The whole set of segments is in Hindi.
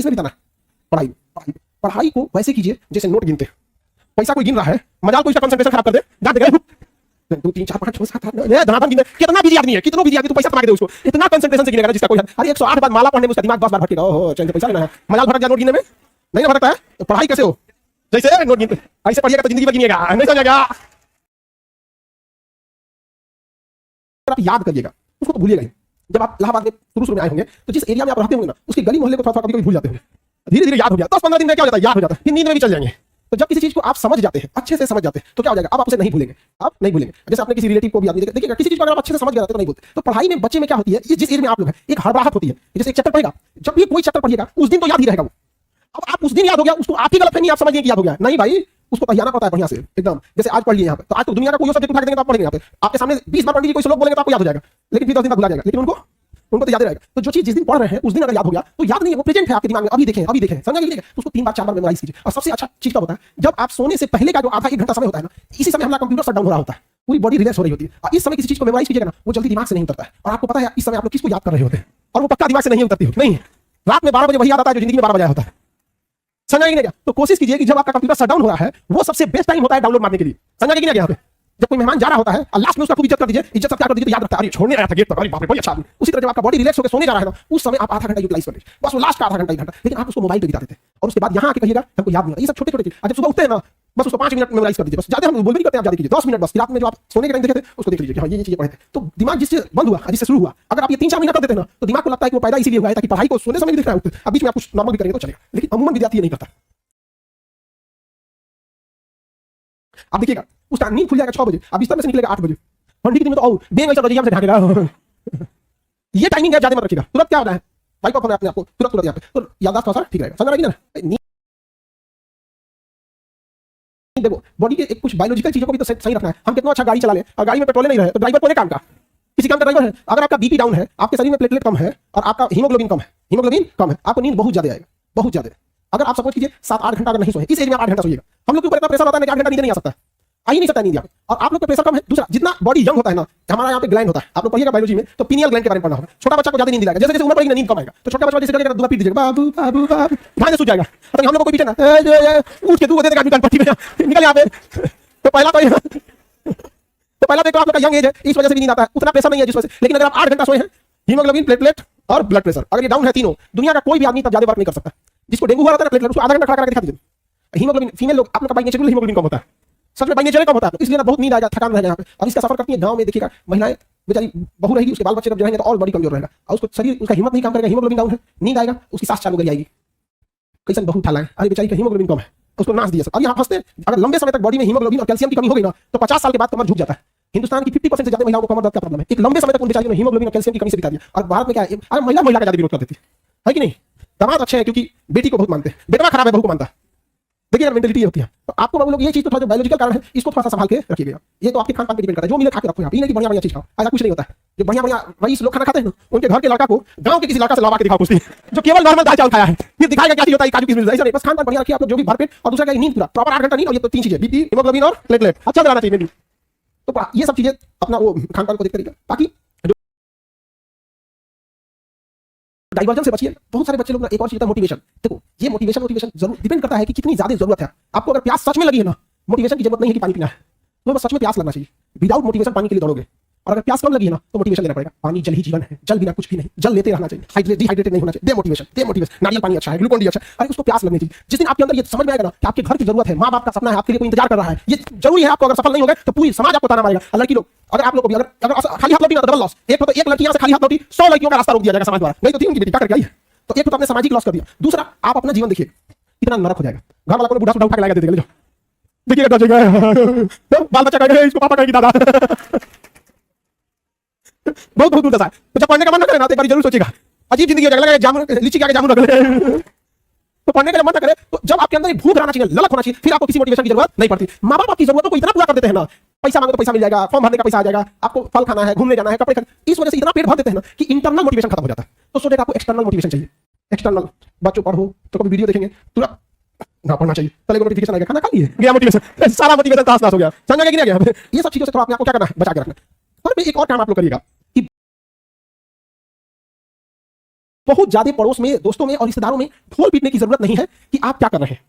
किसमें बिताना है? पढ़ाई। पढ़ाई पढ़ाई को वैसे कीजिए जैसे नोट गिनते हैं। पैसा कोई गिन रहा है, मजाल कोई कंसंट्रेशन खराब कर दे, जा दे 2 3 4 5 6 7 8 धनाधन गिनते। कितना बिजी आदमी है, कितना बिजी आदमी, तो पैसा कमा के दे उसको, इतना कंसंट्रेशन से गिनेगा जिसका कोई। अरे 108 बार माला पढ़ने में उसका दिमाग 10 बार भटकेगा। ओहो चैन से पैसा लेना है, मजाल भटक जा नोट गिनने में, नहीं ना भटकता है। तो पढ़ाई कैसे हो? जैसे नोट गिनते, ऐसे पढ़िएगा तो जिंदगी में गिनिएगा, नहीं समझेगा। आप याद करिएगा, उसको तो भूलिएगा ही। जब आप इलाहाबाद में शुरू में आए होंगे तो जिस एरिया में आप रहते होंगे ना, उसके गली मोहल्ले को थोड़ा कभी भूल जाते होंगे। धीरे धीरे याद हो गया, 10-15 दिन में क्या हो जाता है, याद हो जाता है, फिर नींद में भी चल जाएंगे। तो जब किसी चीज को आप समझ जाते हैं, अच्छे से समझ जाते हैं, तो क्या हो जाएगा, आप उसे नहीं भूलेंगे, आप नहीं भूलेंगे। जैसे आपने किसी रिलेटिव को भी आदमी देखिएगा, किसी चीज को अगर आप अच्छे से समझ गए तो नहीं भूलते। तो पढ़ाई में बच्चे में क्या होती है, जिस एज में आप लोग हैं, एक हड़बड़ाहट होती है। जैसे एक चैप्टर पढ़ेगा, जब भी कोई चैप्टर पढ़िएगा उस दिन तो याद ही रहेगा वो। अब आप उस दिन याद हो गया, उसको आप ही गलत नहीं, आप समझिए कि याद हो गया, नहीं भाई, उसको पढ़ाना पड़ता है बढ़िया से एकदम। जैसे आज पढ़ लिए यहाँ पे, तो आज तो दुनिया का कोई सब्जेक्ट उठा के देंगे तो आप पढ़ेंगे यहाँ पे, आपके सामने 20 बार पढ़ लीजिए, कोई श्लोक बोलेंगे तो आपको याद हो जाएगा, लेकिन फिर 10 दिन बाद भुला जाएगा। लेकिन उनको तो याद रहेगा। तो जो चीज जिस दिन पढ़ रहे हैं उस दिन अगर याद हो गया तो याद नहीं है, वो प्रेजेंट है आपके दिमाग में, अभी देखें समझ गए। तो उसको 3 बार 4 बार मेमोराइज कीजिए। और सबसे अच्छा चीज क्या होता है, जब आप सोने से पहले का जो आधा 1 घंटा समय होता है ना, इसी समय हमारा कंप्यूटर शट डाउन हो रहा होता है, पूरी बॉडी रिलैक्स हो रही होती है। और इस समय किसी चीज को मेमोराइज कीजिएगा ना, वो जल्दी दिमाग से नहीं उतरता है। और आपको पता है इस समय आप लोग किसको याद कर रहे होते हैं, और वो पक्का दिमाग से नहीं उतरती हो। नहीं, रात में 12 बजे वही याद आता है जो जिंदगी में 12 बजे होता है। समझ नहीं गया? तो कोशिश कीजिए कि जब आपका कंप्यूटर शट डाउन हो रहा है, वो सबसे बेस्ट टाइम होता है डाउनलोड मारने के लिए। समझ नहीं गया? यहाँ पे जब कोई मेहमान जा रहा होता है और लास्ट में उसका खूब इज्जत कर दीजिए, इज्जत क्या कर दीजिए तो याद रखता है, अरे छोड़ने आया था गेट पर, अरे बाप रे बड़ी अच्छा आदमी। उसी तरह जब आपका बॉडी रिलैक्स होकर सोने जा रहा है ना, उस समय आप आधा घंटा यूटिलाइज कर लीजिए, बस वो लास्ट का आधा घंटा 1 घंटा। लेकिन आप उसको मोबाइल पे बिता देते हैं और उसके बाद यहाँ आके कहिएगा हमको याद नहीं है। ये सब छोटे छोटे चीज, जब सुबह उठते हैं ना, बस उसको 5 मिनट मेमोराइज कर दीजिए, बस ज्यादा हम बोल भी नहीं करते, आप ज्यादा कीजिए 10 मिनट बस। रात में जो आप सोने के टाइम देखे थे उसको देख लीजिए कि हाँ ये चीजें पढ़े थे। तो दिमाग जिससे बंद हुआ, जिससे शुरू हुआ, अगर आप ये 3-4 महीना कर देते हैं ना, तो दिमाग को लगता है कि वो पैदा इसीलिए हुआ है ताकि पढ़ाई को सोने समय भी दिख रहा है, अब बीच में आप कुछ नॉर्मल भी करेंगे तो चलेगा। लेकिन अमूमन विद्यार्थी ये नहीं करता। आप देखिएगा उसका नींद खुल जाएगा 6 बजे, अब बिस्तर में से निकलेगा 8 बजे, ठंडी के दिन में तो बेंग ऐसा रजिया से ढाकेगा। ये टाइमिंग है, ज्यादा मत रखिएगा। तुरंत क्या होता है, बाइक ऑफ होना है अपने आप को, तुरंत यहाँ पे, तो याददाश्त थोड़ा सा ठीक रहेगा। समझ रहा है ना? देखो बॉडी के कुछ बायोलॉजिकल चीजों को भी तो सही रखना है। हम कितना अच्छा गाड़ी चला ले और गाड़ी में पेट्रोल नहीं रहे तो ड्राइवर कोने काम का, किसी काम का ड्राइवर है। अगर आपका बीपी डाउन है, आपके शरीर में प्लेटलेट कम है और आपका हीमोग्लोबिन कम है, आपको नींद बहुत ज्यादा आएगा, बहुत ज्यादा। अगर आप सपोज कीजिए 7-8 घंटा अगर नहीं सोए, इस एज में 8 घंटा सोइएगा। हम लोग के ऊपर इतना प्रेशर होता है कि 8 घंटा नींद नहीं आ सकता, आ ही नहीं सकता नींद यहाँ पे। और आप लोग का प्रेशर कम है। दूसरा, जितना बॉडी यंग होता है ना, हमारा यहाँ पे ग्लैंड होता है, आप लोग पढ़िएगा बायोलॉजी में तो पीनियल ग्लैंड के बारे में पढ़ना होगा। छोटा बच्चा को ज्यादा नींद आएगा, जैसे जैसे उम्र बढ़ेगी नींद कम आएगा। तो छोटा बच्चा जैसे करेगा दूध पी दीजिएगा, बाबू बाबू बाबू, ध्यान से सूझ जाएगा। तो हम लोग को पीछे ना उठ के दूध दे देगा कान पट्टी में, निकल यहाँ पे। तो पहला देखो आप लोग का यंग एज है, इस वजह से भी नींद आता है, उतना प्रेशर नहीं है जिस वजह से। लेकिन अगर आप 8 घंटा सोए हैं, हीमोग्लोबिन, प्लेटलेट और ब्लड प्रेशर अगर ये डाउन है तीनों, दुनिया का कोई भी आदमी तब ज्यादा वर्क नहीं कर सकता। जिसको डेंगू हुआ रहता है ना, प्लेटलेट उसको आधा घंटा खड़ा करके दिखा दीजिए। हीमोग्लोबिन, फीमेल लोग आप लोग का बाई नेचुरल हीमोग्लोबिन कम होता है, सच में बाई नेचुरल कम होता है, इसलिए ना बहुत नींद आएगा, थकान रहेगा यहाँ पे। और इसका सफर करती है गांव में, देखिएगा महिलाएं बेचारी बहू रहेगी, उसके बाल बच्चे जब रहेंगे तो और बॉडी कमजोर रहेगा और उसको शरीर, उसका हिम्मत नहीं काम करेगा, हीमोग्लोबिन डाउन है, नींद आएगा, उसकी सांस चालू करी आएगी, कैसे बहू उठा लाए, अरे बेचारी का हीमोग्लोबिन कम है, उसको नाच दिया। और यहाँ फंसते, अगर लंबे समय तक बॉडी में हीमोग्लोबिन और कैल्शियम की कमी हो गई ना, तो 50 साल के बाद कमर झुक जाता है। हिंदुस्तान की 50% से ज्यादा महिलाओं को कमर दर्द का प्रॉब्लम है। एक लंबे समय तक उन बेचारियों ने हीमोग्लोबिन और कैल्शियम की कमी से बिता दिया। और भारत में क्या है, अगर महिला का ज्यादा विरोध कर देती है कि नहीं। दामाद अच्छे हैं क्योंकि बेटी को बहुत मानते हैं, बेटा खराब है बहू को मानता है। देखिए यार मेंटलिटी होती है। तो आपको बाबू लोग ये चीज तो थोड़ा बायोलॉजिकल कारण है, इसको थोड़ा सा संभाल के रखिएगा। ये तो आपके खान पान पे डिपेंड करता है, जो मिले खा के रखो। ये नहीं कि बढ़िया बढ़िया चीज खाओ, ऐसा कुछ नहीं होता है। जो बढ़िया बढ़िया रईस लोग खाना खाते हैं ना, उनके घर के लड़का को गांव के किसी लड़का से लवा के दिखाओ कुछ, जो केवल नॉर्मल दाल चावल खाया है, फिर दिखाएगा क्या चीज होता है, काजू किशमिश। ऐसा नहीं, बस खान पान बढ़िया रखिए आप लोग, जो भी भरपेट। और दूसरा क्या, नींद पूरा प्रॉपर 8 घंटा नींद, और ये तो 3 चीजें, बीपी, हीमोग्लोबिन और प्लेटलेट अच्छा रहना चाहिए। तो ये सब चीजें अपना वो खान पान को देखते रहिएगा। बाकी डाइवर्जन से बचिए। बहुत सारे बच्चे लोग ना एक और चीज है मोटिवेशन। देखो ये मोटिवेशन जरूर डिपेंड करता है कि कितनी ज्यादा जरूरत है आपको। अगर प्यास सच में लगी है ना, मोटिवेशन की जरूरत नहीं है कि पानी पीना है, तो बस सच में प्यास लगना चाहिए। विदाउट मोटिवेशन पानी के लिए दौड़ोगे। और अगर प्यास कम लगी है ना, तो मोटिवेशन लेना पड़ेगा। पानी जल ही जीवन है, जल बिना कुछ भी नहीं, जल लेते रहना चाहिए, डिहाइड्रेटेड नहीं होना चाहिए। दे मोटिवेशन। नारियल पानी अच्छा है, ग्लूकोन डी अच्छा है, अरे उसको प्यास लगनी चाहिए। जिस दिन आपके अंदर ये समझ में आएगा ना कि आपके घर की जरूरत है, माँ बाप का सपना है, आपके लिए कोई इंतजार कर रहा है, ये जरूरी है आपको। अगर सफल नहीं हो गए तो पूरी समाज आपको ताना मारेगा। लड़की लोग, अगर आप लोग भी अगर खाली हाथ लौटी ना, डबल लॉस। एक लड़की यहाँ से खाली हाथ लौटी, 100 लड़कियों का रास्ता रोक दिया जाएगा समाज द्वारा। नहीं तो थी उनकी बेटी क्या करके आई है। तो एक तो आपने सामाजिक लॉस कर दिया। दूसरा, आप अपना जीवन देखिए कितना नरक हो जाएगा। घर वाला को बुढ़ा सुढ़ा उठा के लाएगा, दे देगा, देखिएगा बाल बच्चा कहेगा इसको पापा कहेगी दादा। बहुत दूर दशा है। तो जब पढ़ने का मन न करे ना, तो एक बार जरूर सोचिएगा, अजीब जिंदगी हो जाएगा, जामुन लीची के आगे जामुन रख ले। तो पढ़ने का जब मन न करे, तो जब आपके अंदर भूख रहना चाहिए, ललक होना चाहिए, फिर आपको किसी मोटिवेशन की जरूरत नहीं पड़ती। माँ बाप आपकी जरूरतों को इतना पूरा कर देते हैं ना, पैसा मांगो तो पैसा मिल जाएगा, फॉर्म भरने का पैसा आ जाएगा, आपको फल खाना है, घूमने जाना है, कपड़े खरीदना, इस वजह से इतना पेट भर देते हैं ना कि इंटरनल मोटिवेशन खत्म हो जाता है। तो सोचे आपको एक्सटर्नल मोटिवेशन चाहिए। एक्सटर्नल, बच्चों पढ़ो तो कभी वीडियो देखेंगे तुरंत ना पढ़ना चाहिए, पहले को नोटिफिकेशन आएगा, खाना खा लिए, गया मोटिवेशन, सारा मोटिवेशन तास नाश हो गया। समझ गया कि नहीं गया? ये सब चीजों से थोड़ा अपने आप को क्या करना है, बचा के रखना। और एक और काम आप लोग करिएगा कि बहुत ज्यादा पड़ोस में, दोस्तों में और रिश्तेदारों में ढोल पीटने की जरूरत नहीं है कि आप क्या कर रहे हैं।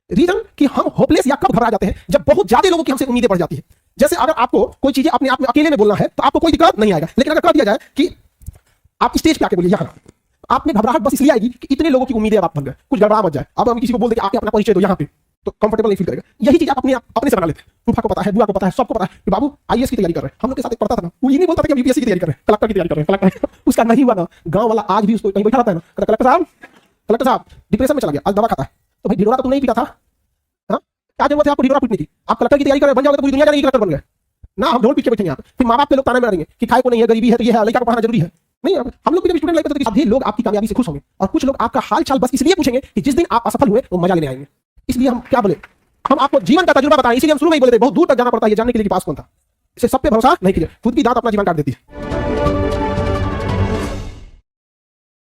रीजन कि हम होपलेस या कब घबरा जाते हैं, जब बहुत ज्यादा लोगों की हमसे उम्मीदें बढ़ जाती है। जैसे अगर आपको कोई चीजें अपने आप में अकेले में बोलना है तो आपको कोई दिक्कत नहीं आएगा, लेकिन अगर कह दिया जाए कि आप स्टेज पे आके बोलिए यहाँ, आपने घबराहट बस इसलिए आएगी कि इतने लोगों की उम्मीदें अब आप बन गए, कुछ गड़बड़ा मत जाए। अब हम किसी को बोल दे कि आके अपना परिचय दो यहाँ पे, तो कंफर्टेबल नहीं फील करेगा। यही चीज आप अपने से बना लेते हैं। फूफा को पता है, बुआ को पता है, सबको पता है कि बाबू आईएएस की तैयारी कर रहे हैं। हम लोग के साथ एक पढ़ता था ना, वो ये नहीं बोलता था कि हम यूपीएससी की तैयारी कर रहे हैं, कलेक्टर की तैयारी कर रहे हैं, कलेक्टर उसका नहीं हुआ ना, गांव वाला आज भी उसको कहीं बैठा रहता है ना, कलेक्टर साहब डिप्रेशन में चला गया, आज दवा खाता है। तो भाई ढिढोरा तो तुम नहीं पीता था, हाँ क्या जरूरत है आपको ढिढोरा पीटने की? आप कलेक्टर की तैयारी कर रहे हैं, बन जाओगे तो पूरी दुनिया जानेगी कलेक्टर बन गए ना। हम ढोल पीट के बैठेंगे यहाँ पे, फिर माँ बाप के लोग ताने मारेंगे कि खाए को नहीं है, गरीबी है, तो ये है, लड़का को पढ़ाना जरूरी है। नहीं, हम लोग भी जब स्टूडेंट लाइफ में तो सभी लोग आपकी कामयाबी से खुश होंगे और कुछ लोग आपका हाल चाल बस इसलिए पूछेंगे कि जिस दिन आप असफल हुए वो मजा लेने आएंगे। इसलिए हम क्या बोले, हम आपको जीवन का तजुर्बा बताएं, इसलिए हम शुरू में ही बोले थे बहुत दूर तक जाना पड़ता है ये जानने के लिए कि पास कौन था। इसे सब पे भरोसा नहीं कीजिए, खुद की दांत अपना जीवन काट देती है।